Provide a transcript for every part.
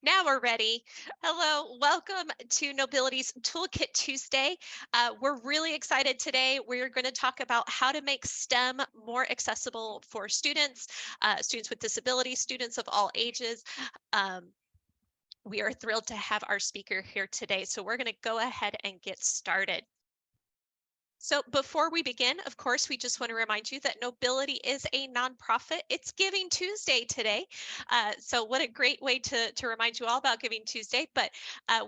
Now we're ready. Hello, welcome to Nobility's Toolkit Tuesday. We're really excited today. We're going to talk about how to make STEM more accessible for students, students with disabilities, students of all ages. Um, we are thrilled to have our speaker here today. So we're going to go ahead and get started. So before we begin, of course, we just want to remind you that Nobility is a nonprofit. It's Giving Tuesday today. So what a great way to remind you all about Giving Tuesday. But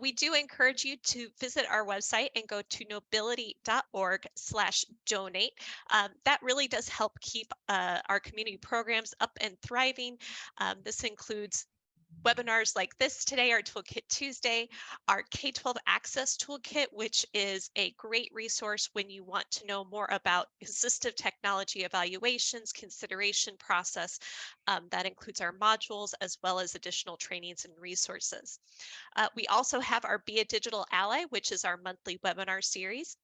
we do encourage you to visit our website and go to nobility.org/donate. That really does help keep our community programs up and thriving. This includes webinars like this today, our Toolkit Tuesday, our K12 Access Toolkit, which is a great resource when you want to know more about assistive technology evaluations, consideration process. That includes our modules as well as additional trainings and resources. We also have our Be a Digital Ally, which is our monthly webinar series,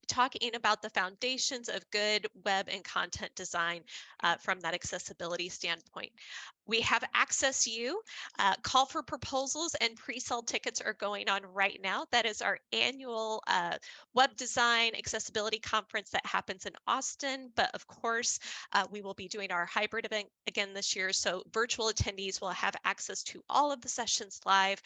talking about the foundations of good web and content design from that accessibility standpoint. We have Access U, call for proposals and pre-sale tickets are going on right now. That is our annual web design accessibility conference that happens in Austin. But of course, we will be doing our hybrid event again this year. So virtual attendees will have access to all of the sessions live,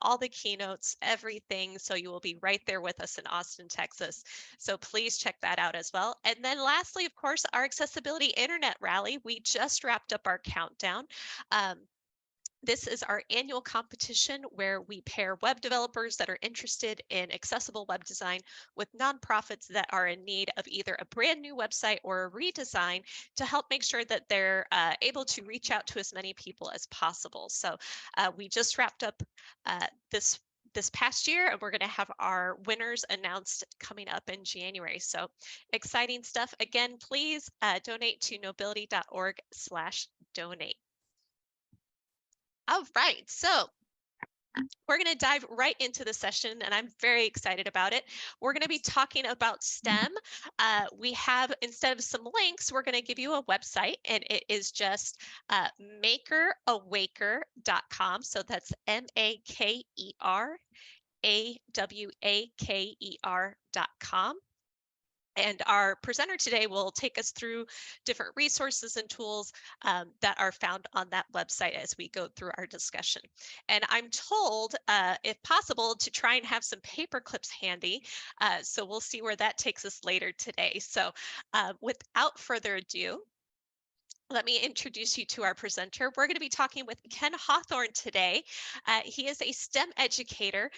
all the keynotes, everything. So you will be right there with us in Austin, Texas. So please check that out as well. And then lastly, of course, our accessibility internet rally. We just wrapped up our countdown. This is our annual competition where we pair web developers that are interested in accessible web design with nonprofits that are in need of either a brand new website or a redesign to help make sure that they're able to reach out to as many people as possible. So we just wrapped up this past year, and we're going to have our winners announced coming up in January. So exciting stuff. Again, please donate to nobility.org/donate. All right, so we're going to dive right into the session, and I'm very excited about it. We're going to be talking about STEM. We have, instead of some links, we're going to give you a website, and it is just makerawaker.com. So that's makerawaker.com. And our presenter today will take us through different resources and tools that are found on that website as we go through our discussion. And I'm told, if possible, to try and have some paper clips handy. So we'll see where that takes us later today. So without further ado, let me introduce you to our presenter. We're going to be talking with Ken Hawthorn today. He is a STEM educator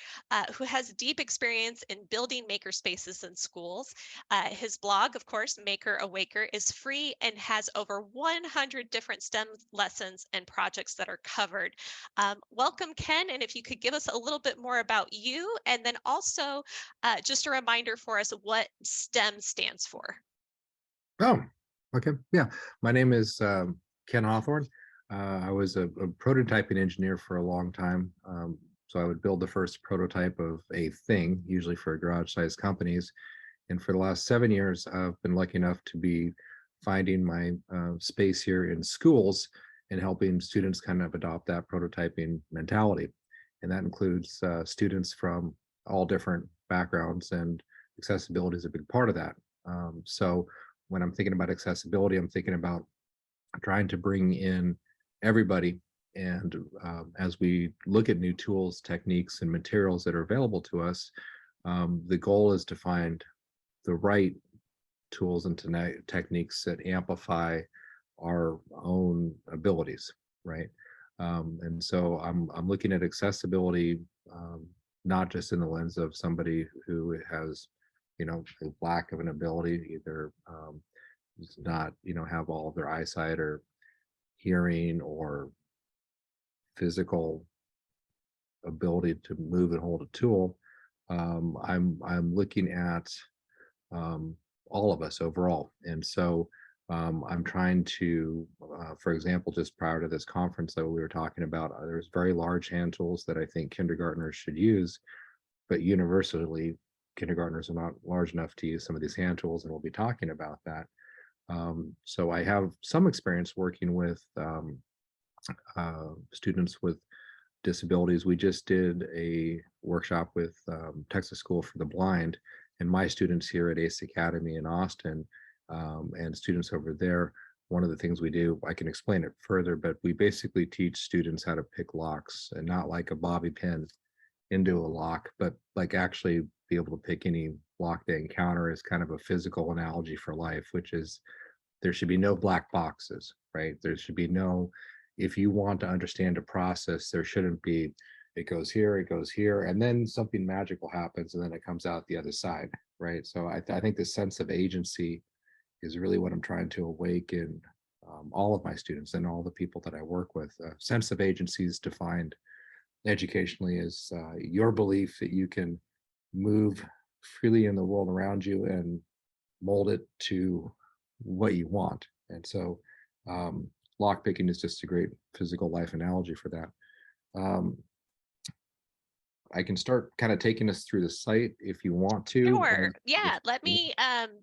who has deep experience in building makerspaces in schools. His blog, of course, Maker Awaker, is free and has over 100 different STEM lessons and projects that are covered. Welcome, Ken, and if you could give us a little bit more about you, and then also just a reminder for us what STEM stands for. Oh, okay. Yeah. My name is Ken Hawthorn. I was a prototyping engineer for a long time. So I would build the first prototype of a thing, usually for garage-sized companies. And for the last 7 years, I've been lucky enough to be finding my space here in schools and helping students kind of adopt that prototyping mentality. And that includes students from all different backgrounds, and accessibility is a big part of that. So when I'm thinking about accessibility, I'm thinking about trying to bring in everybody. And as we look at new tools, techniques, and materials that are available to us, the goal is to find the right tools and techniques that amplify our own abilities, right? And so I'm looking at accessibility not just in the lens of somebody who has a lack of an ability, either does not, have all of their eyesight or hearing or physical ability to move and hold a tool. I'm looking at all of us overall, and so I'm trying to, for example, just prior to this conference that we were talking about, there's very large hand tools that I think kindergartners should use, but universally kindergartners are not large enough to use some of these hand tools, and we'll be talking about that. So I have some experience working with students with disabilities. We just did a workshop with Texas School for the Blind, and my students here at ACE Academy in Austin, and students over there. One of the things we do, I can explain it further, but we basically teach students how to pick locks, and not like a bobby pin into a lock, but like actually be able to pick any lock they encounter as kind of a physical analogy for life, which is there should be no black boxes, right? There should be no, if you want to understand a process, there shouldn't be, it goes here, and then something magical happens, and then it comes out the other side, right? So I think the sense of agency is really what I'm trying to awaken all of my students and all the people that I work with. Sense of agency is defined educationally as your belief that you can move freely in the world around you and mold it to what you want. And so lock picking is just a great physical life analogy for that. I can start kind of taking us through the site if you want to. Sure. Yeah. Let me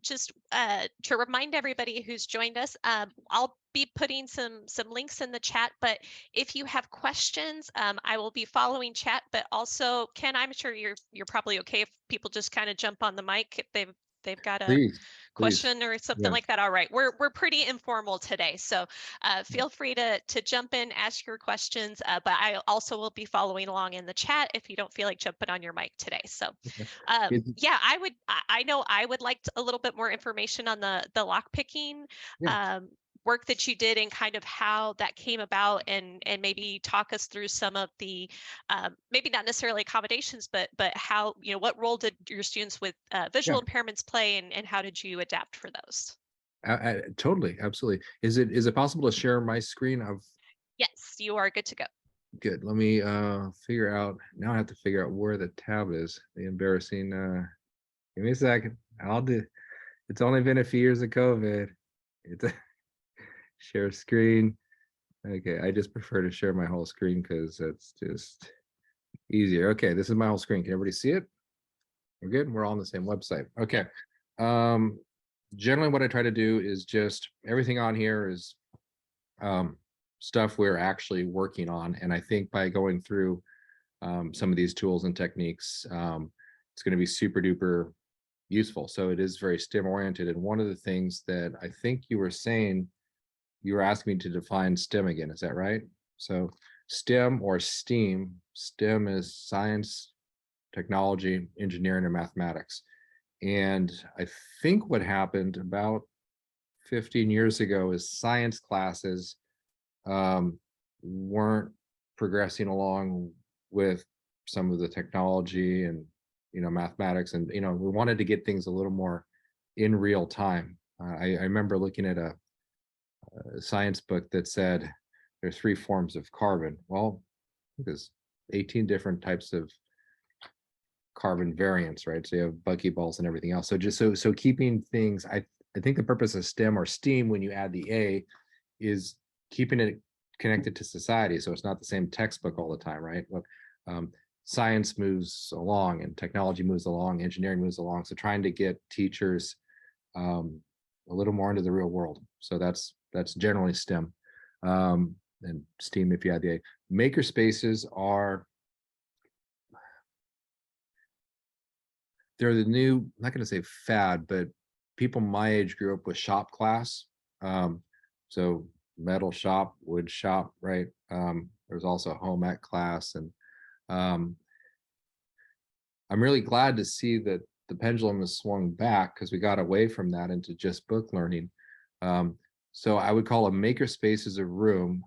just to remind everybody who's joined us, I'll be putting some links in the chat, but if you have questions, I will be following chat, but also Ken, I'm sure you're probably okay if people just kind of jump on the mic if they've got a Please. question or something Yeah. like that. All right, we're pretty informal today, so feel free to jump in, ask your questions, but I also will be following along in the chat if you don't feel like jumping on your mic today. So yeah, I know I would like a little bit more information on the lock picking work that you did and kind of how that came about, and maybe talk us through some of the maybe not necessarily accommodations, but how, what role did your students with visual impairments play, and how did you adapt for those? Totally, absolutely. Is it possible to share my screen? Yes, you are good to go. Good. Let me figure out, now I have to figure out where the tab is. The embarrassing give me a second. I'll do, it's only been a few years of COVID. It's a share screen. Okay, I just prefer to share my whole screen because it's just easier. Okay, this is my whole screen. Can everybody see it? We're good. We're all on the same website. Okay. Generally what I try to do is just everything on here is stuff we're actually working on. And I think by going through some of these tools and techniques, it's going to be super duper useful. So it is very STEM oriented. And one of the things that I think you were saying, you were asking me to define STEM again. Is that right? So STEM or STEAM, STEM is science, technology, engineering, and mathematics. And I think what happened about 15 years ago is science classes weren't progressing along with some of the technology and mathematics, and we wanted to get things a little more in real time. I remember looking at a science book that said there's 3 forms of carbon. Well, there's 18 different types of carbon variants, right? So you have buckyballs and everything else. So just so keeping things, I think the purpose of STEM or STEAM when you add the A is keeping it connected to society. So it's not the same textbook all the time, right? Look, science moves along and technology moves along, engineering moves along. So trying to get teachers a little more into the real world. So that's generally STEM. And STEAM if you add the A. Maker spaces are, they're the new, I'm not going to say fad, but people my age grew up with shop class. So metal shop, wood shop, right? There's also home ec class. And I'm really glad to see that the pendulum has swung back because we got away from that into just book learning. So I would call a maker space as a room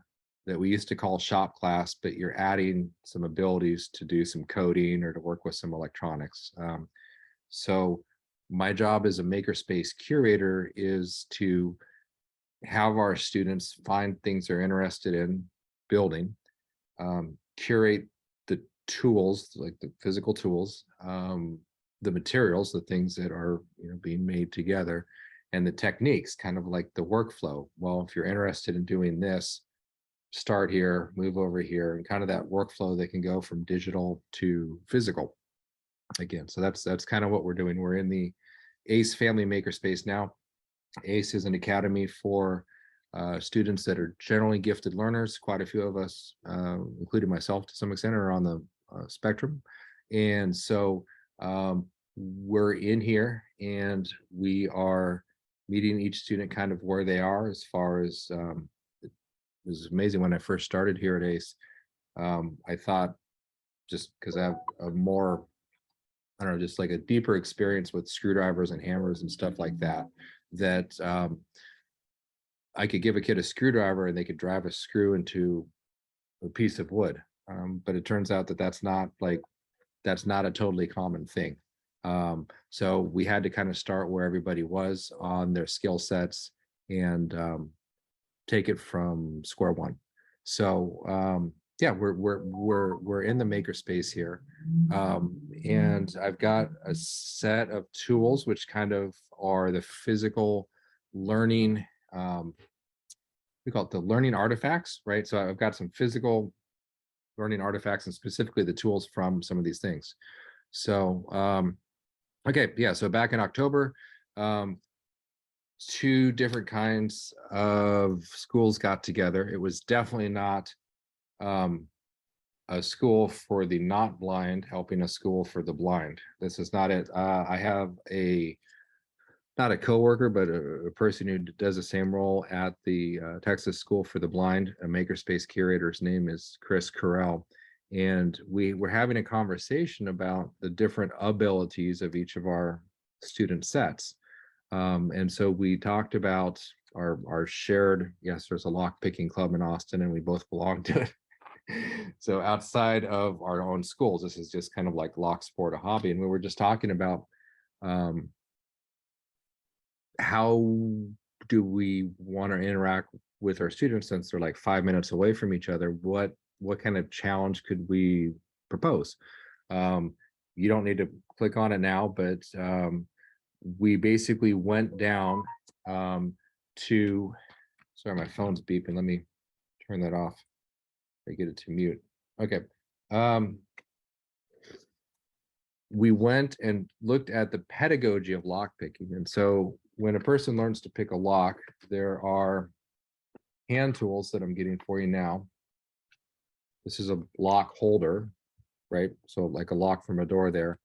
that we used to call shop class, but you're adding some abilities to do some coding or to work with some electronics. So my job as a makerspace curator is to have our students find things they're interested in building, curate the tools, like the physical tools, the materials, the things that are being made together, and the techniques, kind of like the workflow. Well, if you're interested in doing this, start here, move over here, and kind of that workflow that can go from digital to physical. Again, so that's kind of what we're doing. We're in the ACE family makerspace now. ACE is an academy for students that are generally gifted learners. Quite a few of us, including myself to some extent, are on the spectrum. And so we're in here and we are meeting each student kind of where they are as far as it was amazing when I first started here at ACE. I thought, just because I have a more, I don't know, just like a deeper experience with screwdrivers and hammers and stuff like that, that I could give a kid a screwdriver and they could drive a screw into a piece of wood. But it turns out that that's not a totally common thing. So we had to kind of start where everybody was on their skill sets and take it from square one. So yeah, we're in the makerspace here, and I've got a set of tools which kind of are the physical learning. We call it the learning artifacts, right? So I've got some physical learning artifacts and specifically the tools from some of these things. So okay, yeah. So back in October, two different kinds of schools got together. It was definitely not a school for the not blind helping a school for the blind. This is not it. I have not a coworker, but a person who does the same role at the Texas School for the Blind, a makerspace curator. His name is Chris Carell. And we were having a conversation about the different abilities of each of our student sets. And so we talked about our shared, yes, there's a lock picking club in Austin and we both belong to it. So outside of our own schools, this is just kind of like lock sport, a hobby. And we were just talking about how do we want to interact with our students since they're like 5 minutes away from each other? What kind of challenge could we propose? You don't need to click on it now, but we basically went down to, sorry, my phone's beeping. Let me turn that off. I get it to mute. Okay. We went and looked at the pedagogy of lock picking. And so when a person learns to pick a lock, there are hand tools that I'm getting for you now. This is a lock holder, right? So like a lock from a door there.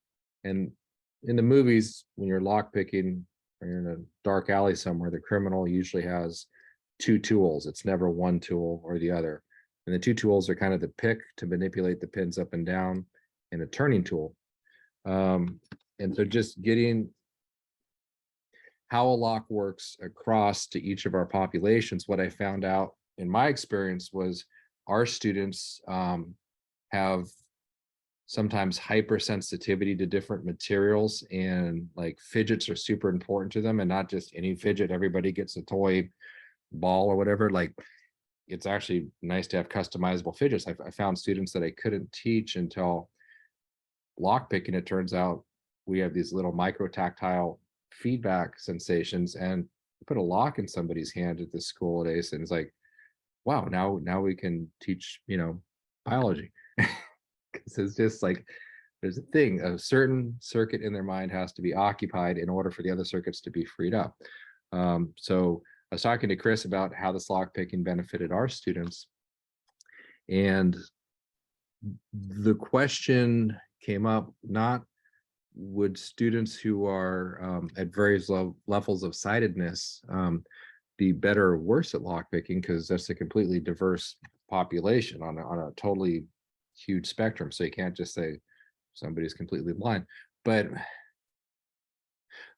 And in the movies, when you're lock picking or you're in a dark alley somewhere, the criminal usually has two tools. It's never one tool or the other. And the two tools are kind of the pick to manipulate the pins up and down and a turning tool. And so just getting how a lock works across to each of our populations, what I found out in my experience was our students have sometimes hypersensitivity to different materials, and like fidgets are super important to them, and not just any fidget. Everybody gets a toy ball or whatever. Like it's actually nice to have customizable fidgets. I found students that I couldn't teach until lock picking. It turns out we have these little micro tactile feedback sensations, and put a lock in somebody's hand at this school at ACE, and it's like, wow, now we can teach, biology. Because it's just like there's a thing, a certain circuit in their mind has to be occupied in order for the other circuits to be freed up. So I was talking to Chris about how this lock picking benefited our students, and the question came up, not would students who are at various levels of sightedness be better or worse at lock picking, because that's a completely diverse population on a totally huge spectrum. So you can't just say somebody's completely blind. But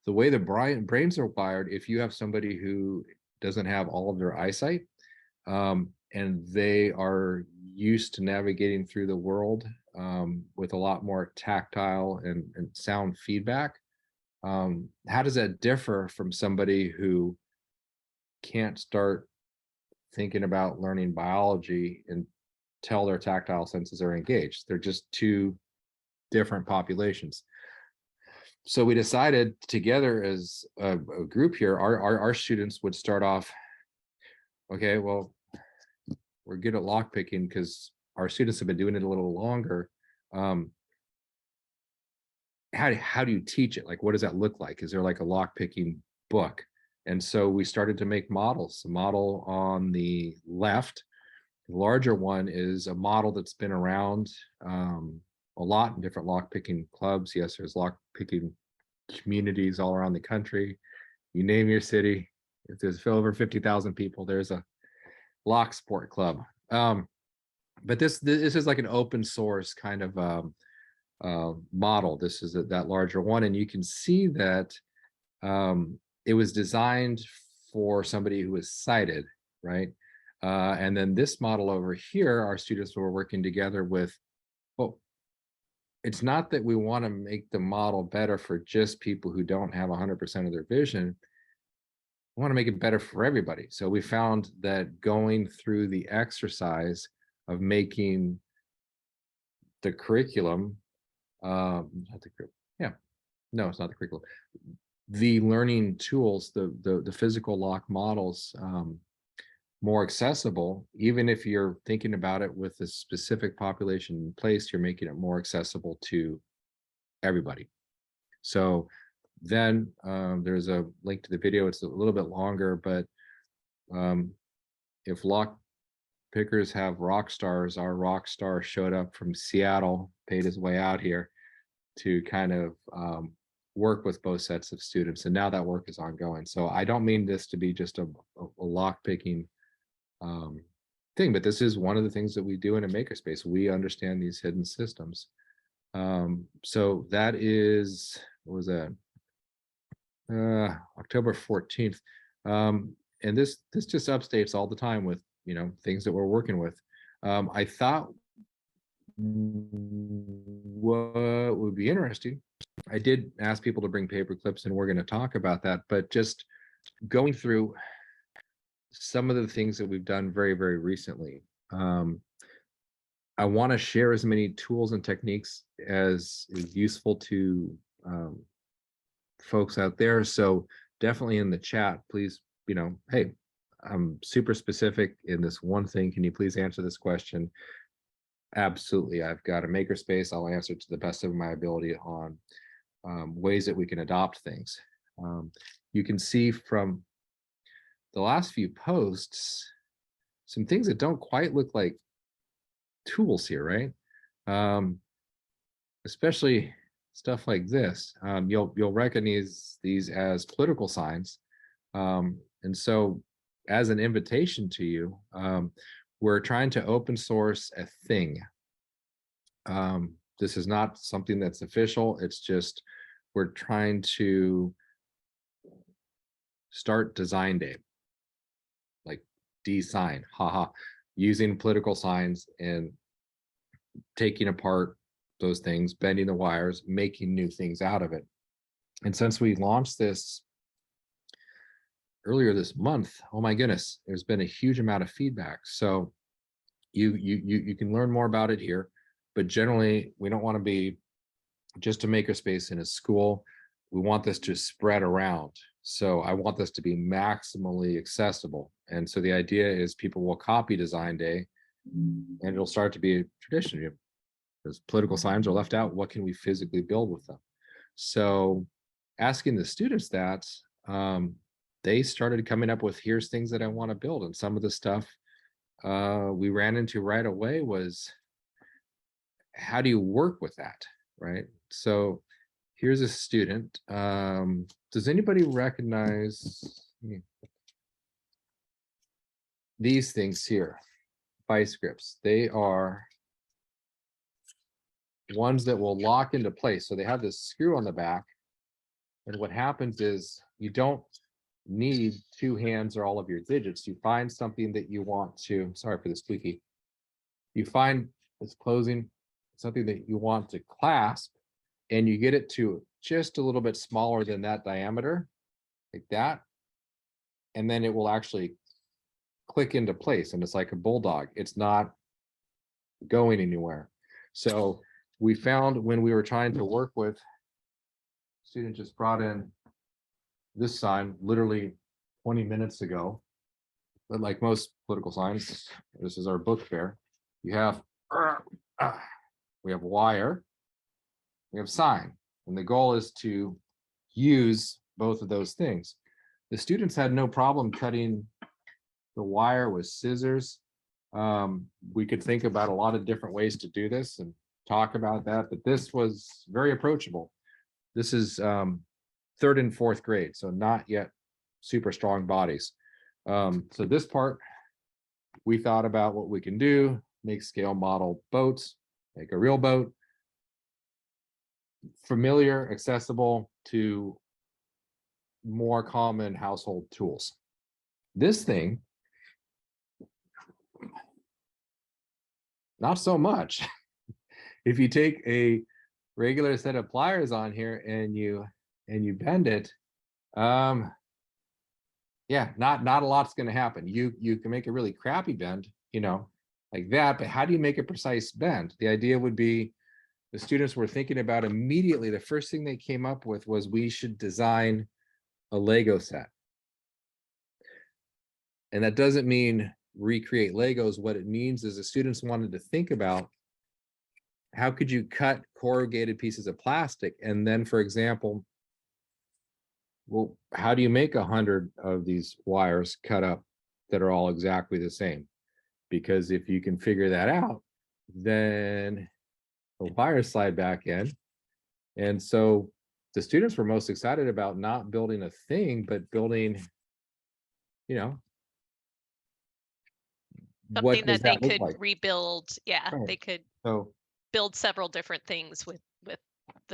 the way the brains are wired, if you have somebody who doesn't have all of their eyesight and they are used to navigating through the world with a lot more tactile and sound feedback, how does that differ from somebody who can't start thinking about learning biology until their tactile senses are engaged? They're just two different populations. So we decided together as a group here, our students would start off, okay, well, we're good at lock picking because our students have been doing it a little longer. How do you teach it? Like, what does that look like? Is there like a lock picking book? And so we started to make models. The model on the left, the larger one, is a model that's been around a lot in different lock-picking clubs. Yes, there's lock-picking communities all around the country. You name your city, if there's over 50,000 people, there's a lock sport club. But this is like an open source kind of model. This is that larger one, and you can see that it was designed for somebody who is sighted, right? And then this model over here, our students were working together with, well, it's not that we want to make the model better for just people who don't have 100% of their vision. We want to make it better for everybody. So we found that going through the exercise of making the curriculum, not the curriculum, yeah, no, it's not the curriculum, the learning tools, the physical lock models, more accessible. Even if you're thinking about it with a specific population in place, you're making it more accessible to everybody. So then there's a link to the video. It's a little bit longer, but if lock pickers have rock stars, our rock star showed up from Seattle, paid his way out here to kind of work with both sets of students. And now that work is ongoing. So I don't mean this to be just a lock picking thing, but this is one of the things that we do in a makerspace. We understand these hidden systems. So that is, what was that? October 14th. And this just updates all the time with, things that we're working with. I thought what would be interesting, I did ask people to bring paper clips, and we're going to talk about that, but just going through some of the things that we've done very, very recently. I want to share as many tools and techniques as is useful to folks out there. So definitely in the chat, please, hey, I'm super specific in this one thing. Can you please answer this question? Absolutely. I've got a makerspace. I'll answer to the best of my ability on ways that we can adopt things. You can see from the last few posts some things that don't quite look like tools here, right? Especially stuff like this. You'll recognize these as political signs. And so as an invitation to you, we're trying to open source a thing. This is not something that's official. It's just, we're trying to start design day, like design, haha, using political signs and taking apart those things, bending the wires, making new things out of it. And since we launched this earlier this month, oh my goodness, there's been a huge amount of feedback. So you can learn more about it here, but generally we don't want to be just a makerspace in a school. We want this to spread around. So I want this to be maximally accessible. And so the idea is people will copy Design Day, and it'll start to be a tradition. Those political signs are left out. What can we physically build with them? So asking the students that, they started coming up with, here's things that I want to build. And some of the stuff we ran into right away was, how do you work with that, right? So here's a student. Does anybody recognize these things here? Vice grips. They are ones that will lock into place. So they have this screw on the back. And what happens is, you don't need two hands or all of your digits. You find something that you want to, sorry for the squeaky. You find it's closing, something that you want to clasp, and you get it to just a little bit smaller than that diameter, like that. And then it will actually click into place, and it's like a bulldog. It's not going anywhere. So we found when we were trying to work with, student just brought in this sign literally 20 minutes ago. But like most political signs, this is our book fair. You have, we have wire, we have sign. And the goal is to use both of those things. the students had no problem cutting the wire with scissors. We could think about a lot of different ways to do this and talk about that, but this was very approachable. This is third and fourth grade, so not yet super strong bodies. So this part, we thought about what we can do, make scale model boats, make a real boat, familiar, accessible to more common household tools. This thing, not so much. If you take a regular set of pliers on here and you bend it, yeah, not a lot's going to happen. You can make a really crappy bend, like that, but how do you make a precise bend? The idea would be, the students were thinking about immediately, the first thing they came up with was we should design a Lego set. And that doesn't mean recreate Legos. What it means is the students wanted to think about, how could you cut corrugated pieces of plastic? And then, for example, well, how do you make 100 of these wires cut up that are all exactly the same? Because if you can figure that out, then the wires slide back in. And so the students were most excited about not building a thing, but building, what Something does that they that look could like? rebuild. Yeah, Right. they could So build several different things with the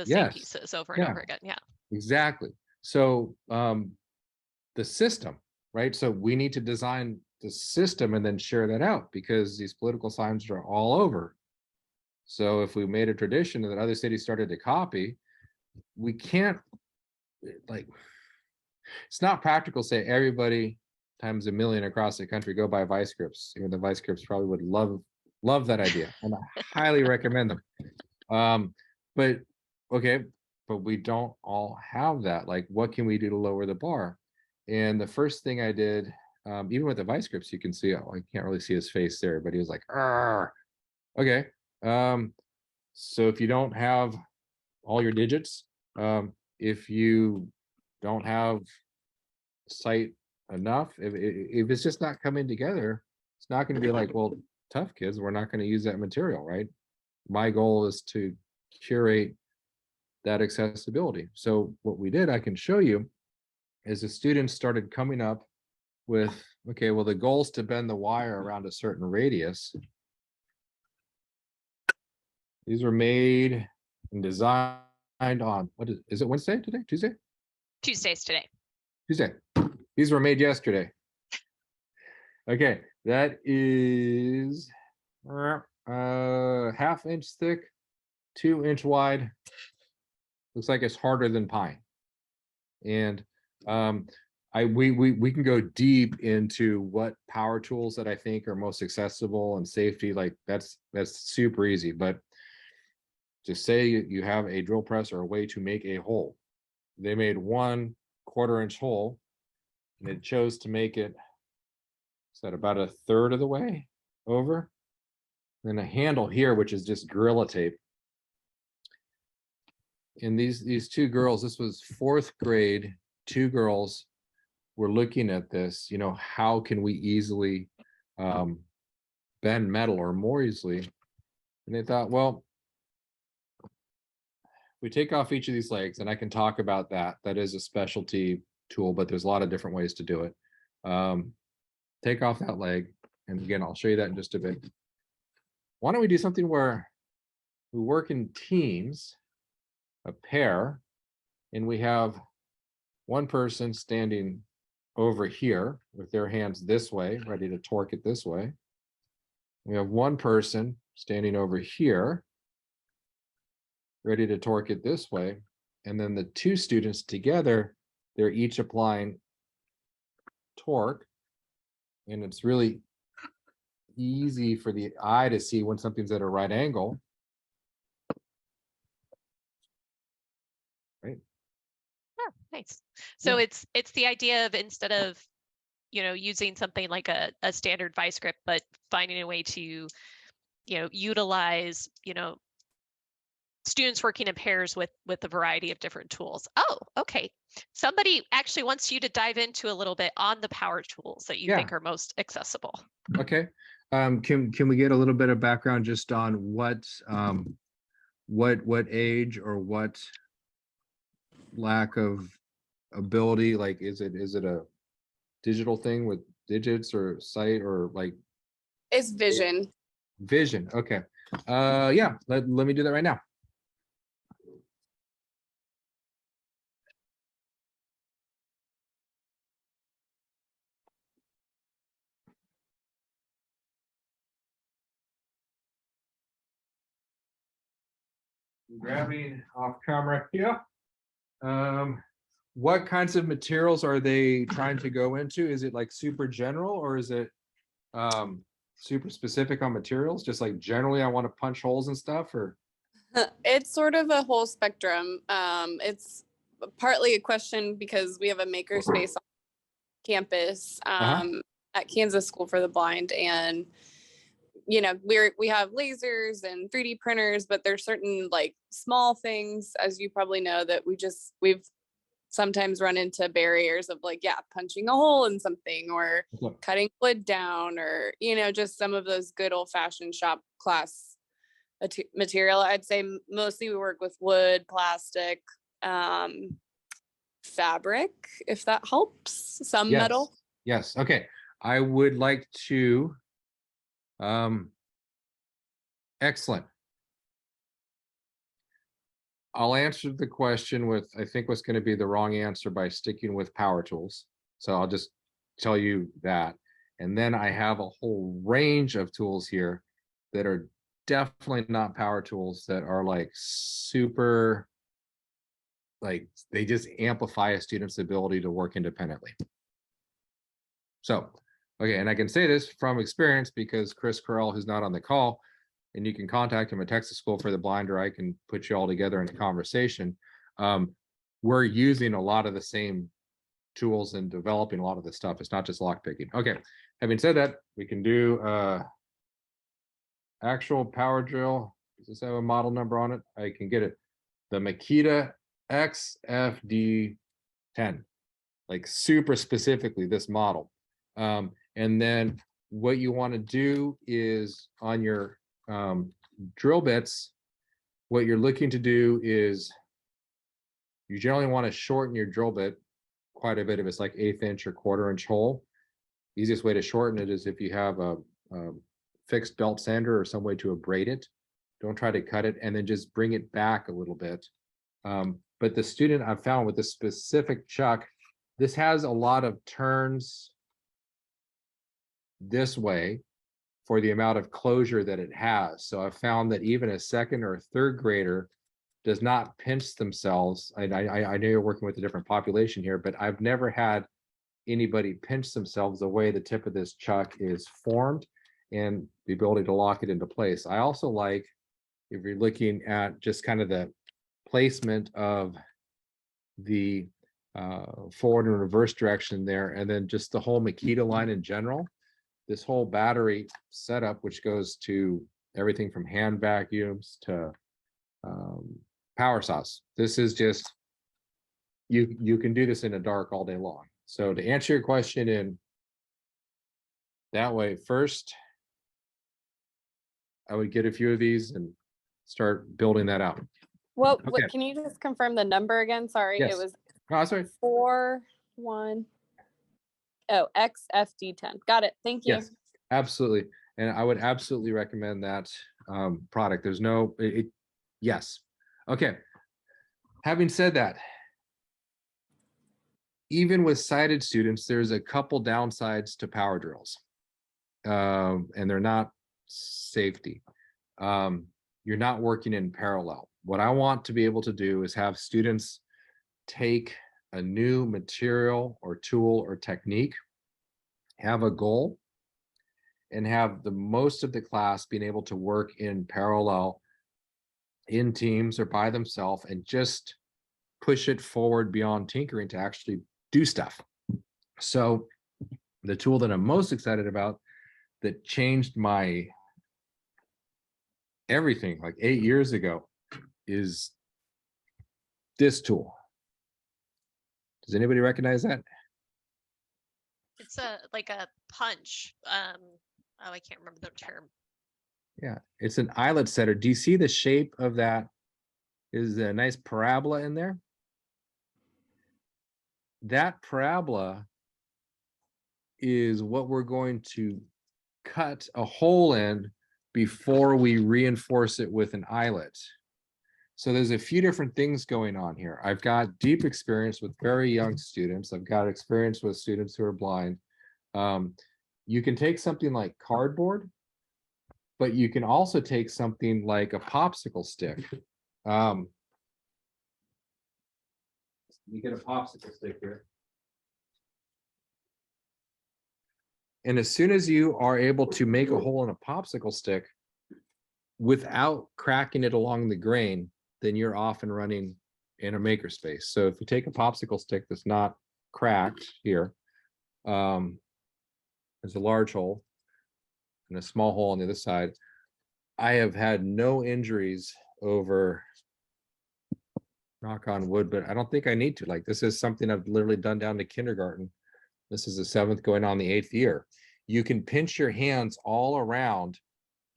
same yes, pieces over and yeah, over again. Yeah. exactly. So the system, right? So we need to design the system and then share that out, because these political signs are all over. So if we made a tradition that other cities started to copy, we can't, like, it's not practical to say everybody times a million across the country go buy vice grips. The vice grips probably would love that idea, and I highly recommend them. But okay, but we don't all have that. Like, what can we do to lower the bar? And the first thing I did, even with the vice grips, you can see, oh, I can't really see his face there, but he was like, "Arr." Okay. So if you don't have all your digits, if you don't have sight enough, if it's just not coming together, it's not going to be like, well, tough kids, we're not going to use that material, right? My goal is to curate that accessibility. So what we did, I can show you, is the students started coming up with, okay, well, the goal is to bend the wire around a certain radius. These were made and designed on, what is it, Wednesday today? Tuesday? Tuesdays today. Tuesday. These were made yesterday. Okay, that is half-inch thick, 2-inch wide. Looks like it's harder than pine. And we can go deep into what power tools that I think are most accessible and safety. Like that's super easy. But just say you have a drill press or a way to make a hole. They made 1/4-inch hole, and it chose to make it, is that about 1/3 of the way over? Then a handle here, which is just Gorilla Tape. And these two girls, this was fourth grade, two girls were looking at this, how can we easily bend metal, or more easily? And they thought, well, we take off each of these legs, and I can talk about that. That is a specialty tool, but there's a lot of different ways to do it. Take off that leg. And again, I'll show you that in just a bit. Why don't we do something where we work in teams, a pair, and we have one person standing over here with their hands this way, ready to torque it this way. We have one person standing over here, ready to torque it this way. And then the two students together, they're each applying torque. And it's really easy for the eye to see when something's at a right angle. Right? Oh, nice. So Yeah. it's the idea of, instead of using something like a standard vice grip, but finding a way to utilize students working in pairs with a variety of different tools. Oh, okay. Somebody actually wants you to dive into a little bit on the power tools that you think are most accessible. Okay. Can we get a little bit of background just on what age or what lack of ability, like is it a digital thing with digits or sight or like It's vision. vision? Okay. Yeah, let me do that right now. Grabbing off camera here. What kinds of materials are they trying to go into? Is it like super general or is it super specific on materials? Just like generally I want to punch holes and stuff, or It's sort of a whole spectrum. It's partly a question because we have a makerspace on campus at Kansas School for the Blind, and you know we have lasers and 3D printers, but there's certain like small things, as you probably know, that we've sometimes run into barriers of like, yeah, punching a hole in something or cutting wood down, or you know, just some of those good old-fashioned shop class material. I'd say mostly we work with wood, plastic, fabric, if that helps, some metal. Yes. Okay. I would like to excellent. I'll answer the question with I think what's going to be the wrong answer by sticking with power tools. So I'll just tell you that. And then I have a whole range of tools here that are definitely not power tools, that are like super, like they just amplify a student's ability to work independently. So, okay, and I can say this from experience because Chris Carell, who's not on the call, and you can contact him at Texas School for the Blind, or I can put you all together in a conversation. We're using a lot of the same tools and developing a lot of the stuff. It's not just lock picking. Okay, having said that, we can do actual power drill. Does this have a model number on it? I can get it. The Makita XFD10, like super specifically this model. And then what you want to do is on your drill bits, what you're looking to do is you generally want to shorten your drill bit quite a bit if it's like 1/8 inch or 1/4 inch hole. Easiest way to shorten it is if you have a fixed belt sander or some way to abrade it. Don't try to cut it, and then just bring it back a little bit. But the student I've found with this specific chuck, this has a lot of turns this way for the amount of closure that it has. So I've found that even a second or a third grader does not pinch themselves. I know you're working with a different population here, but I've never had anybody pinch themselves the way the tip of this chuck is formed and the ability to lock it into place. I also like, if you're looking at just kind of the placement of the forward and reverse direction there, and then just the whole Makita line in general, this whole battery setup, which goes to everything from hand vacuums to power saws. This is just, you can do this in the dark all day long. So to answer your question in that way, first, I would get a few of these and start building that out. Well, okay. Can you just confirm the number again? Sorry, yes. It was sorry. 41. Oh, XFD10. Got it. Thank you. Yes, absolutely. And I would absolutely recommend that product. There's no, yes. Okay. Having said that, even with sighted students, there's a couple downsides to power drills, and they're not safety. You're not working in parallel. What I want to be able to do is have students take a new material or tool or technique, have a goal, and have the most of the class being able to work in parallel, in teams or by themselves, and just push it forward beyond tinkering to actually do stuff. So the tool that I'm most excited about, that changed my everything like 8 years ago, is this tool. Does anybody recognize that? It's like a punch. Oh, I can't remember the term. Yeah, it's an eyelet setter. Do you see the shape of that? Is a nice parabola in there? That parabola is what we're going to cut a hole in before we reinforce it with an eyelet. So there's a few different things going on here. I've got deep experience with very young students. I've got experience with students who are blind. You can take something like cardboard, but you can also take something like a popsicle stick. Let me get a popsicle stick here. And as soon as you are able to make a hole in a popsicle stick without cracking it along the grain, then you're off and running in a makerspace. So if you take a popsicle stick that's not cracked here, there's a large hole and a small hole on the other side. I have had no injuries over, knock on wood, but I don't think I need to. Like, this is something I've literally done down to kindergarten. This is the 7th going on the 8th year. You can pinch your hands all around,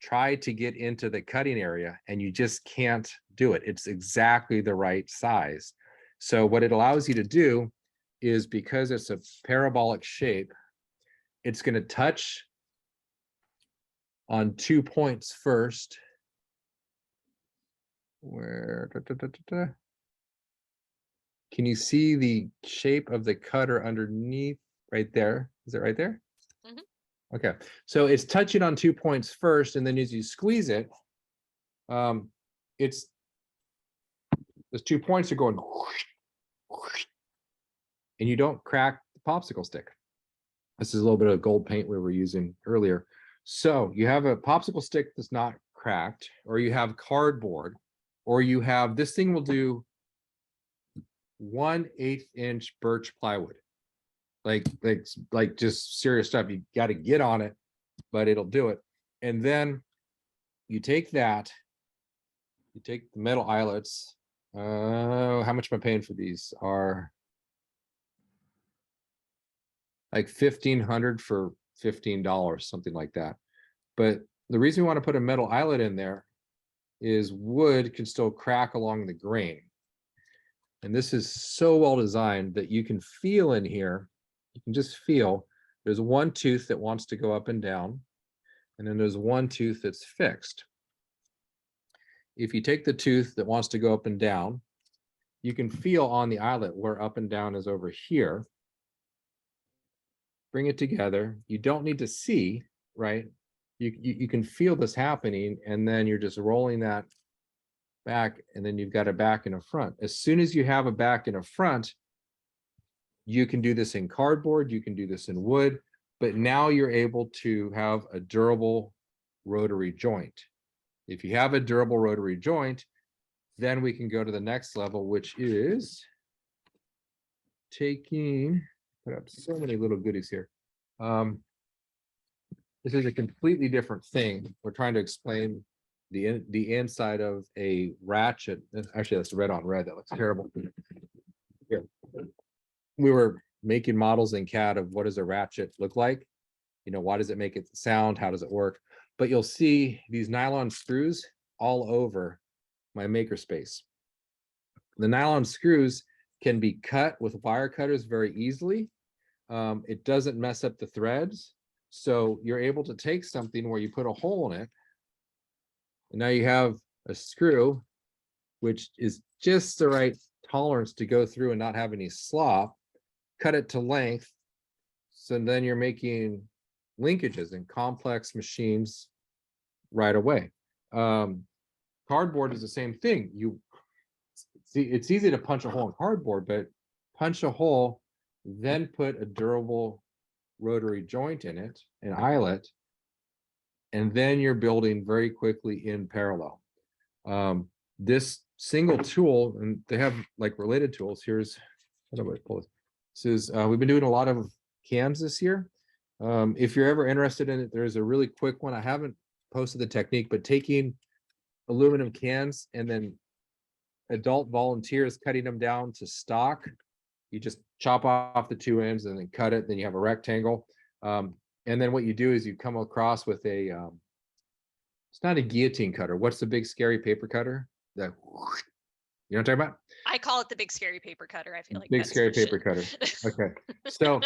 try to get into the cutting area, and you just can't do it. It's exactly the right size. So what it allows you to do is, because it's a parabolic shape, it's going to touch on 2 points first. Where can you see the shape of the cutter underneath? Right there. Is it right there? Mhm. Okay, so it's touching on 2 points first, and then as you squeeze it, it's, those 2 points are going whoosh, whoosh, and you don't crack the popsicle stick. This is a little bit of gold paint we were using earlier. So you have a popsicle stick that's not cracked, or you have cardboard, or you have, this thing will do 1/8 inch birch plywood. Like just serious stuff. You got to get on it, but it'll do it. And then you take that, you take the metal eyelets. How much am I paying for these? Are like $1,500 for $15, something like that. But the reason we want to put a metal eyelet in there is wood can still crack along the grain. And this is so well designed that you can feel in here, you can just feel there's one tooth that wants to go up and down, and then there's one tooth that's fixed. If you take the tooth that wants to go up and down, you can feel on the eyelet where up and down is over here. Bring it together. You don't need to see, right? You can feel this happening, and then you're just rolling that back, and then you've got a back and a front. As soon as you have a back and a front, you can do this in cardboard, you can do this in wood, but now you're able to have a durable rotary joint. If you have a durable rotary joint, then we can go to the next level, which is taking, put up so many little goodies here. This is a completely different thing. We're trying to explain the inside of a ratchet. Actually, that's red on red. That looks terrible. Here. We were making models in CAD of what does a ratchet look like? You know, why does it make it sound? How does it work? But you'll see these nylon screws all over my makerspace. The nylon screws can be cut with wire cutters very easily. It doesn't mess up the threads. So you're able to take something where you put a hole in it, and now you have a screw, which is just the right tolerance to go through and not have any slop, cut it to length. So then you're making linkages in complex machines right away. Cardboard is the same thing. You see, it's easy to punch a hole in cardboard, but punch a hole, then put a durable rotary joint in it, an eyelet, and then you're building very quickly in parallel. This single tool, and they have like related tools. Here's, how do I pull this? This is, we've been doing a lot of cans this year. If you're ever interested in it, there's a really quick one. I haven't posted the technique, but taking aluminum cans and then adult volunteers cutting them down to stock. You just chop off the two ends and then cut it. Then you have a rectangle. And then what you do is you come across with a, it's not a guillotine cutter. What's the big scary paper cutter? You know what I'm talking about? I call it the big scary paper cutter. I feel like Big that's scary what should- paper cutter. Okay. So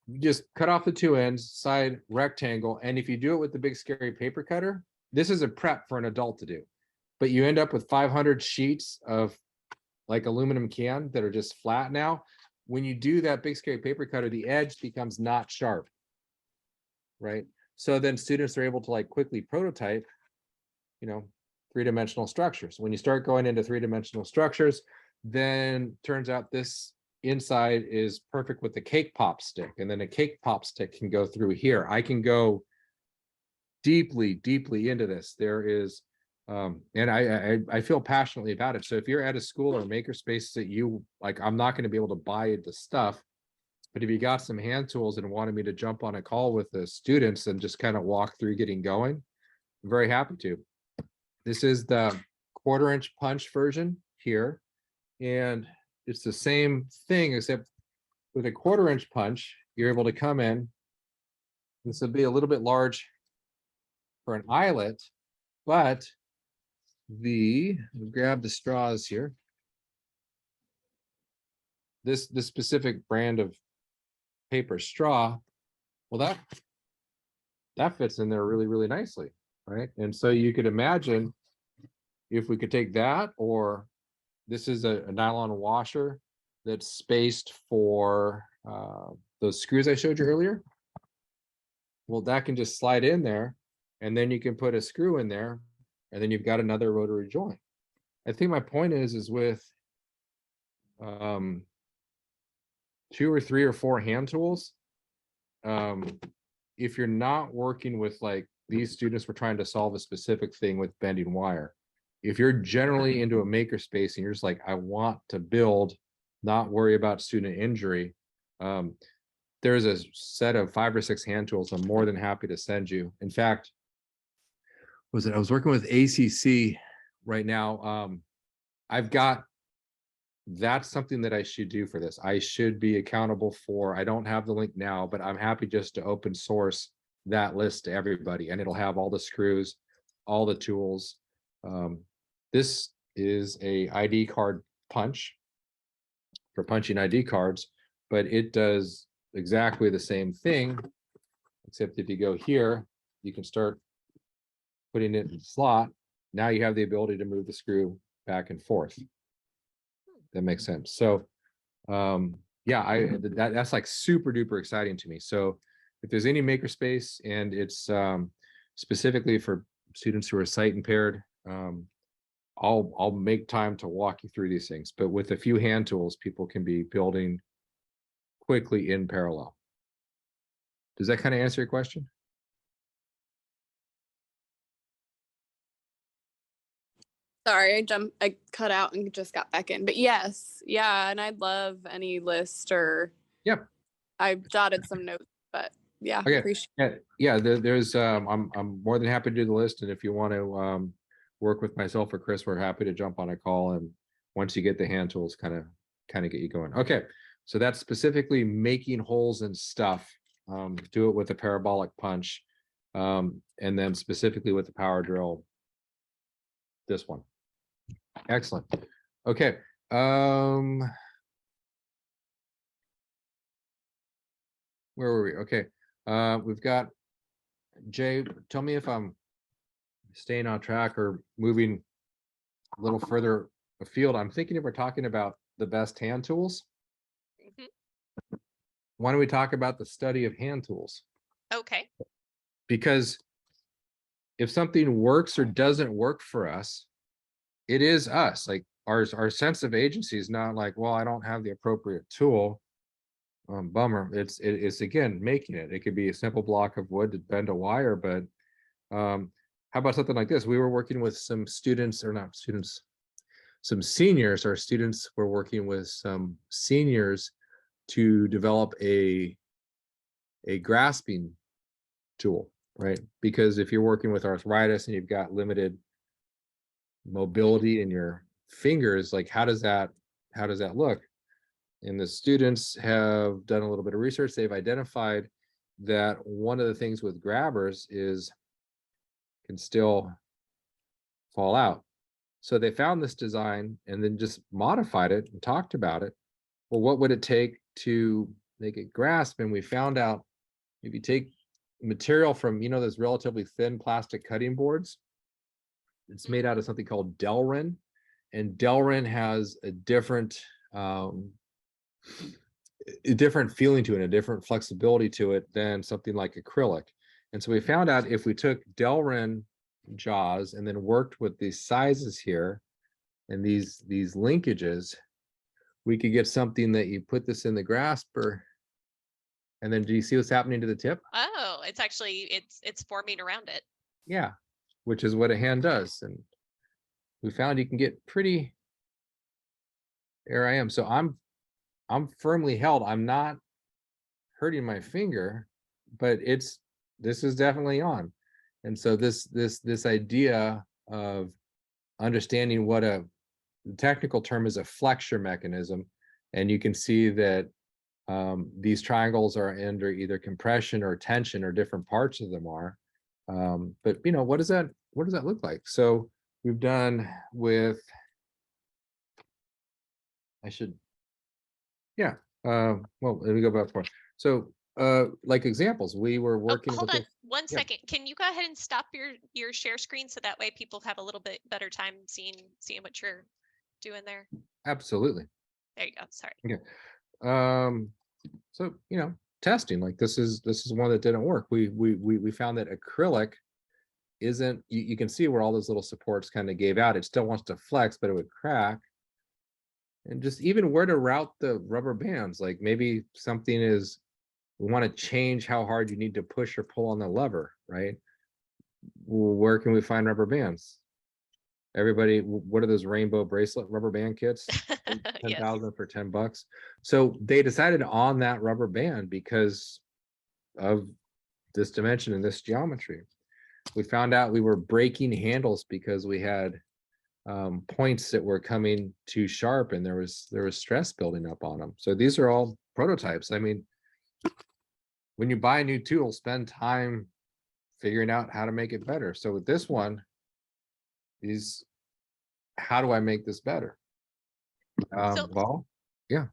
you just cut off the two ends, side rectangle. And if you do it with the big scary paper cutter, this is a prep for an adult to do. But you end up with 500 sheets of like aluminum can that are just flat now. When you do that big scary paper cutter, the edge becomes not sharp, right? So then students are able to like quickly prototype, you know, three-dimensional structures. When you start going into three-dimensional structures, then turns out this inside is perfect with the cake pop stick. And then a cake pop stick can go through here. I can go deeply, deeply into this. There is, and I feel passionately about it. So if you're at a school or makerspace that you like, I'm not going to be able to buy the stuff, but if you got some hand tools and wanted me to jump on a call with the students and just kind of walk through getting going, I'm very happy to. This is the 1/4-inch punch version here. And it's the same thing, except with a 1/4-inch punch, you're able to come in. This would be a little bit large for an eyelet, but grab the straws here. This specific brand of paper straw, well, that fits in there really, really nicely, right? And so you could imagine if we could take that, or this is a nylon washer that's spaced for those screws I showed you earlier. Well, that can just slide in there, and then you can put a screw in there, and then you've got another rotary joint. I think my point is with 2 or 3 or 4 hand tools, if you're not working with like these students, we're trying to solve a specific thing with bending wire. If you're generally into a makerspace and you're just like, I want to build, not worry about student injury, there's a set of 5 or 6 hand tools I'm more than happy to send you. In fact, I was working with ACC right now. I've got, that's something that I should do for this. I should be accountable for, I don't have the link now, but I'm happy just to open source that list to everybody, and it'll have all the screws, all the tools. This is a ID card punch for punching ID cards, but it does exactly the same thing, except if you go here, you can start putting it in the slot. Now you have the ability to move the screw back and forth. That makes sense. So yeah, that's like super duper exciting to me. So if there's any makerspace and it's specifically for students who are sight impaired, I'll make time to walk you through these things. But with a few hand tools, people can be building quickly in parallel. Does that kind of answer your question? Sorry, I cut out and just got back in. But yes, yeah, and I'd love any list or Yep. I jotted some notes, but yeah, Okay. appreciate Yeah. There's I'm more than happy to do the list, and if you want to work with myself or Chris, we're happy to jump on a call, and once you get the hand tools, kind of get you going. Okay, so that's specifically making holes and stuff. Do it with a parabolic punch, and then specifically with the power drill. This one. Excellent. Okay. Where were we? Okay. We've got Jay. Tell me if I'm staying on track or moving a little further afield. I'm thinking if we're talking about the best hand tools, why don't we talk about the study of hand tools? Okay. Because if something works or doesn't work for us, it is us. Like our sense of agency is not like, well, I don't have the appropriate tool. Bummer. It's again making it. It could be a simple block of wood to bend a wire, but how about something like this? We were working with some students, or not students, some seniors. Our students were working with some seniors to develop a grasping tool, right? Because if you're working with arthritis and you've got limited mobility in your fingers, like how does that look? And the students have done a little bit of research. They've identified that one of the things with grabbers is can still fall out. So they found this design and then just modified it and talked about it. Well, what would it take to make it grasp? And we found out if you take material from, those relatively thin plastic cutting boards, it's made out of something called Delrin, and Delrin has a different feeling to it, a different flexibility to it than something like acrylic. And so we found out if we took Delrin jaws and then worked with these sizes here and these linkages, we could get something that you put this in the grasper, and then do you see what's happening to the tip? Oh, it's actually it's forming around it. Yeah, which is what a hand does. And we found you can get pretty, there I am. So I'm firmly held. I'm not hurting my finger, but this is definitely on. And so this idea of understanding what the technical term is a flexure mechanism, and you can see that these triangles are under either compression or tension, or different parts of them are. But what does that look like? So we've done with, well, let me go back for. So like examples, we were working hold with on one second. Can you go ahead and stop your share screen so that way people have a little bit better time seeing what you're doing there? Absolutely. There you go. Sorry. Okay. So testing, like this is one that didn't work. We found that acrylic isn't, you can see where all those little supports kind of gave out. It still wants to flex, but it would crack. And just even where to route the rubber bands, like maybe something is, we want to change how hard you need to push or pull on the lever, right? Well, where can we find rubber bands? Everybody, what are those rainbow bracelet rubber band kits? 10,000 for $10. So they decided on that rubber band because of this dimension and this geometry. We found out we were breaking handles because we had points that were coming too sharp, and there was stress building up on them. So these are all prototypes. I mean, when you buy a new tool, spend time figuring out how to make it better. So with this one, how do I make this better? Well, yeah.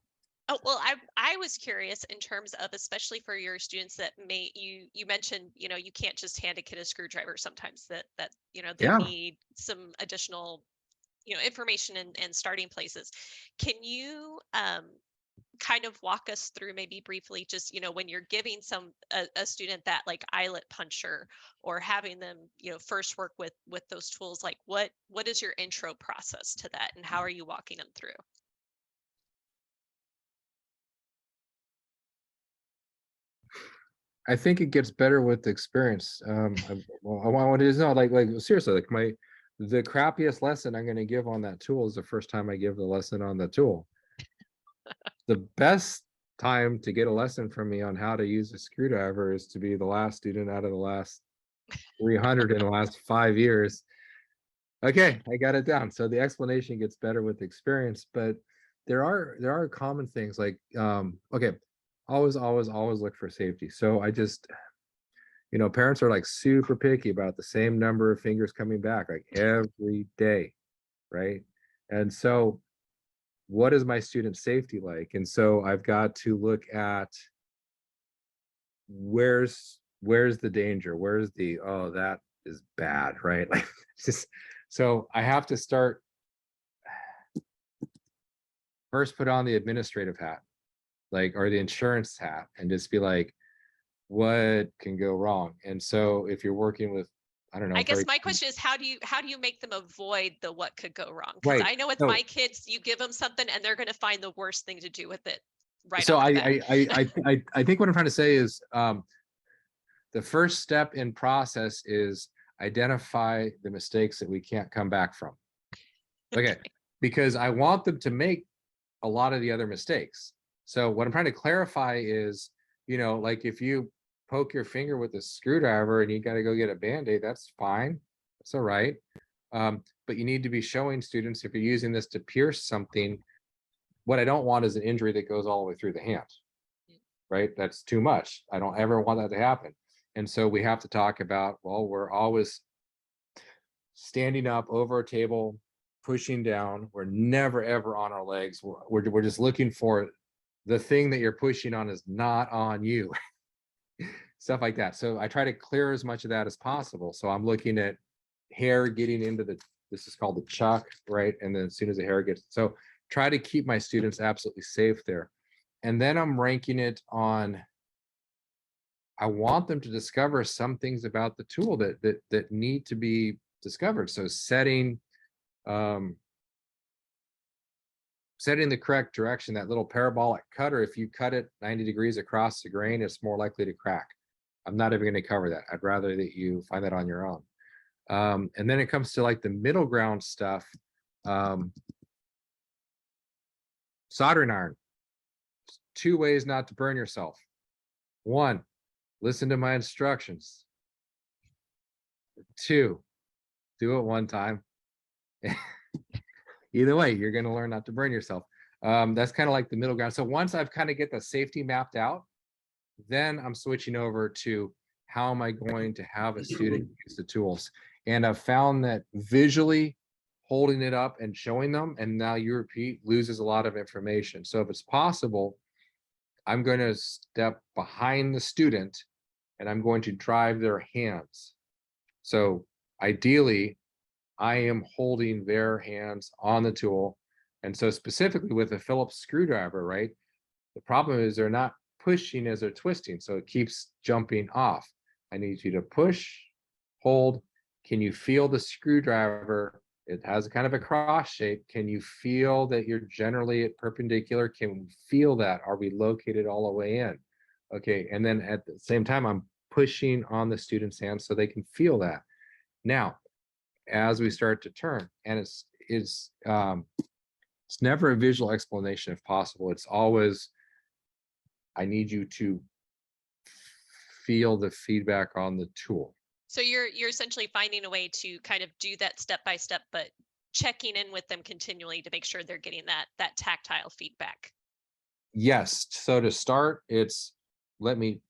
Oh, well, I was curious in terms of, especially for your students that you mentioned, you can't just hand a kid a screwdriver sometimes, that they need some additional, information and starting places. Can you kind of walk us through maybe briefly, just, when you're giving a student that like eyelet puncher, or having them, first work with those tools, like what is your intro process to that, and how are you walking them through? I think it gets better with the experience. I want to know, like seriously, like the crappiest lesson I'm going to give on that tool is the first time I give the lesson on the tool. The best time to get a lesson from me on how to use a screwdriver is to be the last student out of the last 300 in the last 5 years. Okay, I got it down. So the explanation gets better with experience, but there are common things like okay, always look for safety. So I just, parents are like super picky about the same number of fingers coming back like every day, right? And so what is my student safety like? And so I've got to look at where's the danger, where's the, oh, that is bad, right? Like just, so I have to start first, put on the administrative hat, like, or the insurance hat, and just be like, what can go wrong? And so if you're working with, I don't know, I guess my question is, how do you make them avoid the what could go wrong? Because right. I know with So, my kids, you give them something and they're going to find the worst thing to do with it. Right. So off the bat. I think what I'm trying to say is the first step in process is identify the mistakes that we can't come back from. Okay, because I want them to make a lot of the other mistakes. So what I'm trying to clarify is, like if you poke your finger with a screwdriver and you got to go get a Band-Aid, that's fine. That's all right. But you need to be showing students, if you're using this to pierce something, what I don't want is an injury that goes all the way through the hand, right? That's too much. I don't ever want that to happen. And so we have to talk about, well, we're always standing up over a table, pushing down. We're never, ever on our legs. We're just looking for the thing that you're pushing on is not on you. Stuff like that. So I try to clear as much of that as possible. So I'm looking at hair getting into this is called the chuck, right? And then as soon as the hair gets, so try to keep my students absolutely safe there. And then I'm ranking it on, I want them to discover some things about the tool that need to be discovered. So setting the correct direction, that little parabolic cutter, if you cut it 90 degrees across the grain, it's more likely to crack. I'm not even going to cover that. I'd rather that you find that on your own. And then it comes to like the middle ground stuff. Soldering iron. 2 ways not to burn yourself. 1, listen to my instructions. 2, do it 1 time. Either way, you're going to learn not to burn yourself. That's kind of like the middle ground. So once I've kind of get the safety mapped out, then I'm switching over to how am I going to have a student use the tools. And I've found that visually holding it up and showing them, and now you repeat, loses a lot of information. So if it's possible, I'm going to step behind the student and I'm going to drive their hands. So ideally, I am holding their hands on the tool. And so specifically with a Phillips screwdriver, right? The problem is they're not pushing as they're twisting. So it keeps jumping off. I need you to push, hold. Can you feel the screwdriver? It has kind of a cross shape. Can you feel that you're generally at perpendicular? Can we feel that? Are we located all the way in? Okay, and then at the same time, I'm pushing on the student's hands so they can feel that. Now, as we start to turn, and it's never a visual explanation if possible. It's always, I need you to feel the feedback on the tool. So you're essentially finding a way to kind of do that step by step, but checking in with them continually to make sure they're getting that tactile feedback. Yes. So to start, it's let me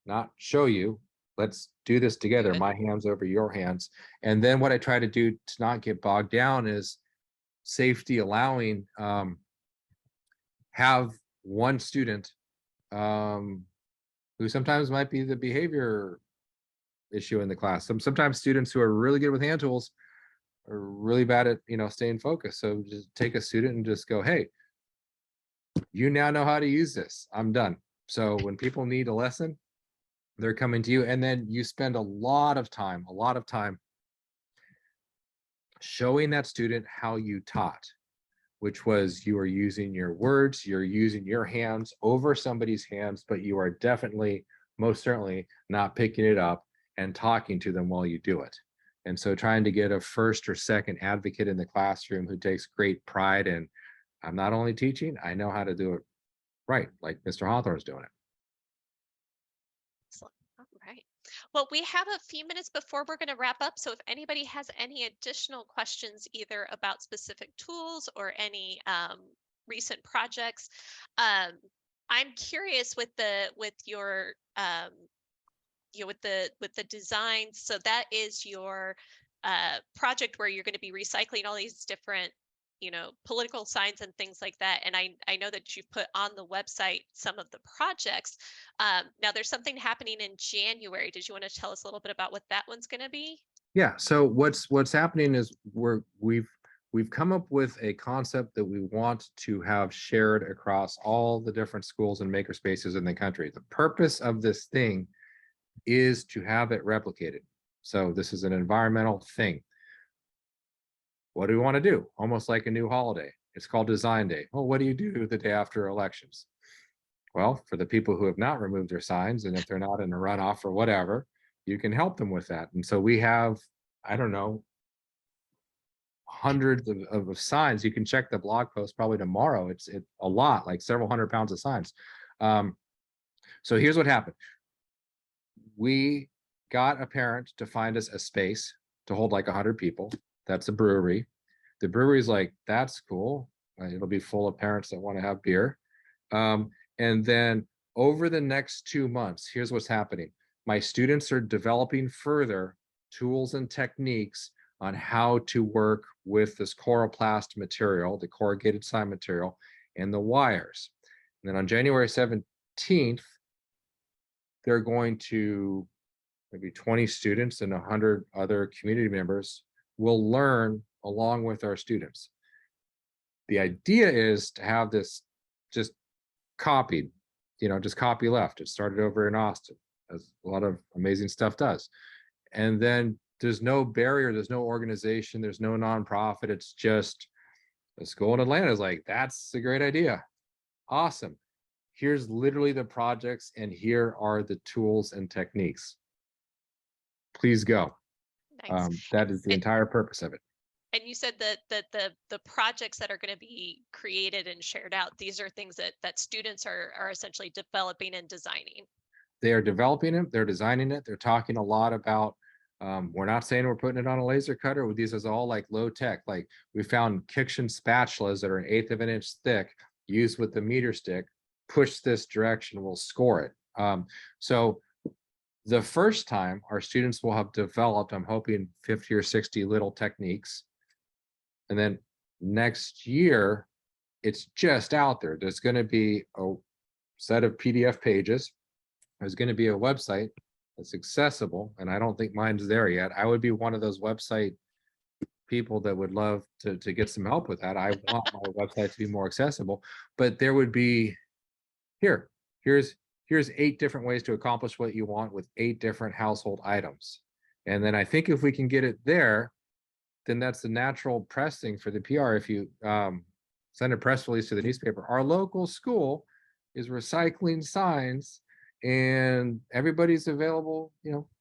not show you. Let's do this together. My hands over your hands. And then what I try to do to not get bogged down is safety allowing, have one student who sometimes might be the behavior issue in the class. Sometimes students who are really good with hand tools are really bad at, staying focused. So just take a student and just go, hey, you now know how to use this. I'm done. So when people need a lesson, they're coming to you, and then you spend a lot of time showing that student how you taught, which was you are using your words, you're using your hands over somebody's hands, but you are definitely, most certainly not picking it up and talking to them while you do it. And so trying to get a first or second advocate in the classroom who takes great pride in, I'm not only teaching, I know how to do it right, like Mr. Hawthorn's doing it. Excellent. All right. Well, we have a few minutes before we're going to wrap up. So if anybody has any additional questions, either about specific tools or any recent projects, I'm curious with your with the designs. So that is your project where you're going to be recycling all these different political signs and things like that. And I know that you've put on the website some of the projects. Now there's something happening in January. Did you want to tell us a little bit about what that one's going to be? Yeah. So what's happening is we've come up with a concept that we want to have shared across all the different schools and makerspaces in the country. The purpose of this thing is to have it replicated. So this is an environmental thing. What do we want to do? Almost like a new holiday. It's called Design Day. Well, what do you do the day after elections? Well, for the people who have not removed their signs, and if they're not in a runoff or whatever, you can help them with that. And so we have, I don't know, hundreds of signs. You can check the blog post probably tomorrow. It's a lot, like several 100 pounds of signs. So here's what happened. We got a parent to find us a space to hold like 100 people. That's a brewery. The brewery's like, that's cool. It'll be full of parents that want to have beer. And then over the next 2 months, here's what's happening. My students are developing further tools and techniques on how to work with this coroplast material, the corrugated sign material, and the wires. And then on January 17th, they're going to, maybe 20 students and 100 other community members will learn along with our students. The idea is to have this just copied, just copy left. It started over in Austin, as a lot of amazing stuff does. And then there's no barrier, there's no organization, there's no nonprofit. It's just the school in Atlanta is like, that's a great idea. Awesome. Here's literally the projects, and here are the tools and techniques. Please go. Nice. That is the entire purpose of it. And you said that the projects that are going to be created and shared out, these are things that students are essentially developing and designing. They are developing it, they're designing it, they're talking a lot about, we're not saying we're putting it on a laser cutter. These is all like low tech. Like we found kitchen spatulas that are 1/8 of an inch thick, used with the meter stick, push this direction, we'll score it. So the first time our students will have developed, I'm hoping 50 or 60 little techniques. And then next year, it's just out there. There's going to be a set of PDF pages. There's going to be a website that's accessible. And I don't think mine's there yet. I would be one of those website people that would love to get some help with that. I want my website to be more accessible, but there would be, here's 8 different ways to accomplish what you want with 8 different household items. And then I think if we can get it there, then that's the natural pressing for the PR. If you send a press release to the newspaper, our local school is recycling signs and everybody's available,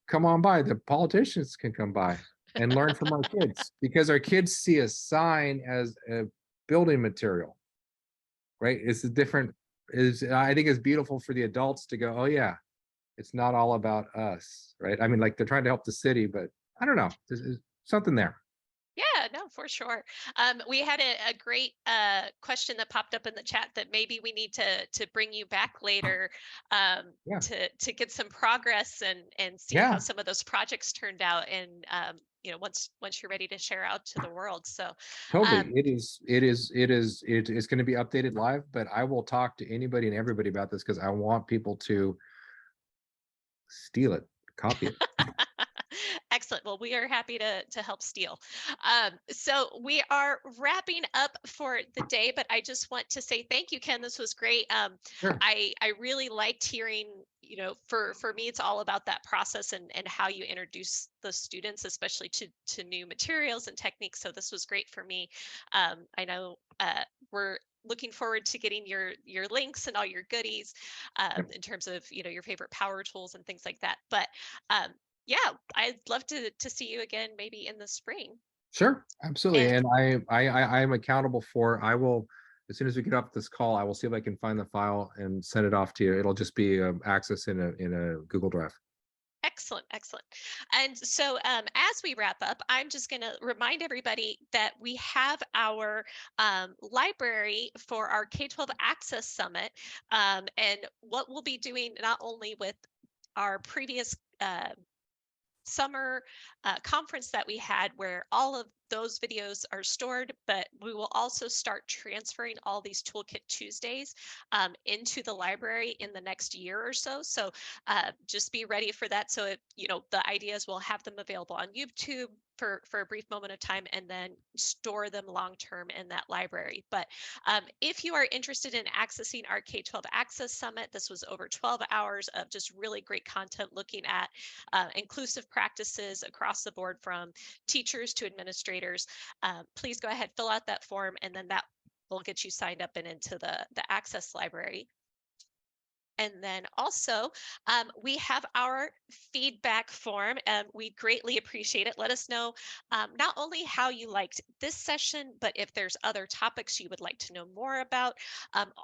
come on by. The politicians can come by and learn from our kids, because our kids see a sign as a building material, right? It's a different, I think it's beautiful for the adults to go, oh yeah, it's not all about us, right? I mean, like they're trying to help the city, but I don't know, there's something there. Yeah, no, for sure. We had a great question that popped up in the chat that maybe we need to bring you back later Yeah. to get some progress and see Yeah. how some of those projects turned out, and once you're ready to share out to the world. So Totally. It's going to be updated live, but I will talk to anybody and everybody about this because I want people to steal it, copy it. Excellent. Well, we are happy to help steal. So we are wrapping up for the day, but I just want to say thank you, Ken. This was great. Sure. I really liked hearing, for me, it's all about that process and how you introduce the students, especially to new materials and techniques. So this was great for me. I know we're looking forward to getting your links and all your goodies in terms of your favorite power tools and things like that. But yeah, I'd love to see you again, maybe in the spring. Sure, absolutely. And And I'm accountable for, I will, as soon as we get off this call, I will see if I can find the file and send it off to you. It'll just be access in a Google Drive. excellent, excellent. And so as we wrap up, I'm just going to remind everybody that we have our library for our K12 Access Summit. And what we'll be doing not only with our previous summer conference that we had, where all of those videos are stored, but we will also start transferring all these Toolkit Tuesdays into the library in the next year or so. So just be ready for that. So the idea is we'll have them available on YouTube for a brief moment of time and then store them long-term in that library. But if you are interested in accessing our K12 Access Summit, this was over 12 hours of just really great content looking at inclusive practices across the board from teachers to administrators. Please go ahead, fill out that form, and then that will get you signed up and into the Access Library. And then also we have our feedback form. We greatly appreciate it. Let us know not only how you liked this session, but if there's other topics you would like to know more about.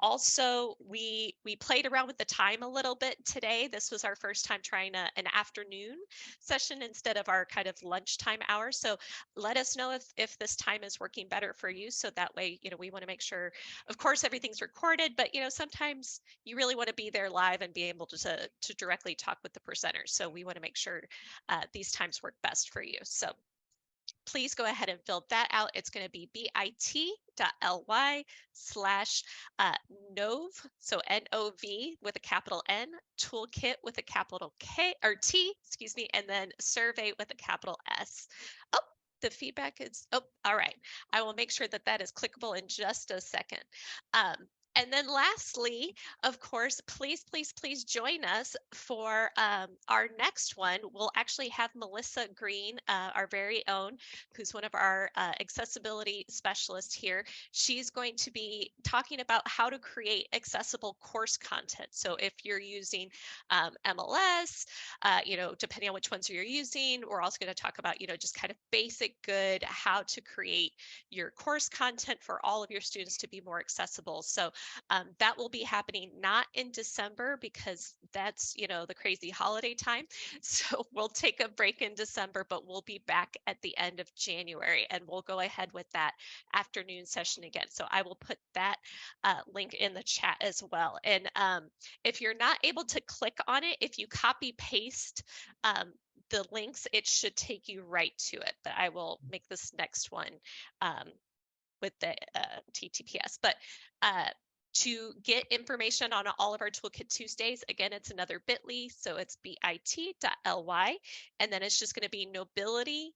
Also, we played around with the time a little bit today. This was our first time trying an afternoon session instead of our kind of lunchtime hour. So let us know if this time is working better for you. So that way, we want to make sure, of course, everything's recorded, but sometimes you really want to be there live and be able to directly talk with the presenters. So we want to make sure these times work best for you. So please go ahead and fill that out. It's going to be bit.ly/NOV, so NOV with a capital N, toolkit with a capital K or T, excuse me, and then survey with a capital S. Oh, the feedback is, oh, all right. I will make sure that that is clickable in just a second. And then lastly, of course, please join us for our next one. We'll actually have Melissa Green, our very own, who's one of our accessibility specialists here. She's going to be talking about how to create accessible course content. So if you're using MLS, depending on which ones you're using, we're also going to talk about, just kind of basic good, how to create your course content for all of your students to be more accessible. So that will be happening not in December because that's, the crazy holiday time. So we'll take a break in December, but we'll be back at the end of January and we'll go ahead with that afternoon session again. So I will put that link in the chat as well. And if you're not able to click on it, if you copy paste the links, it should take you right to it. But I will make this next one with the TTPS. But to get information on all of our Toolkit Tuesdays, again, it's another bit.ly, so it's bit.ly, and then it's just going to be Knowbility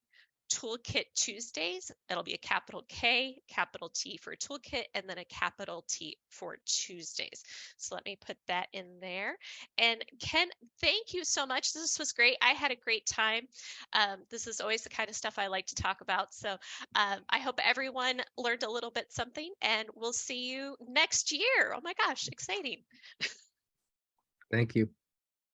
Toolkit Tuesdays. It'll be a capital K, capital T for Toolkit, and then a capital T for Tuesdays. So let me put that in there. And Ken, thank you so much. This was great. I had a great time. This is always the kind of stuff I like to talk about. So I hope everyone learned a little bit something, and we'll see you next year. Oh my gosh, exciting. Thank you.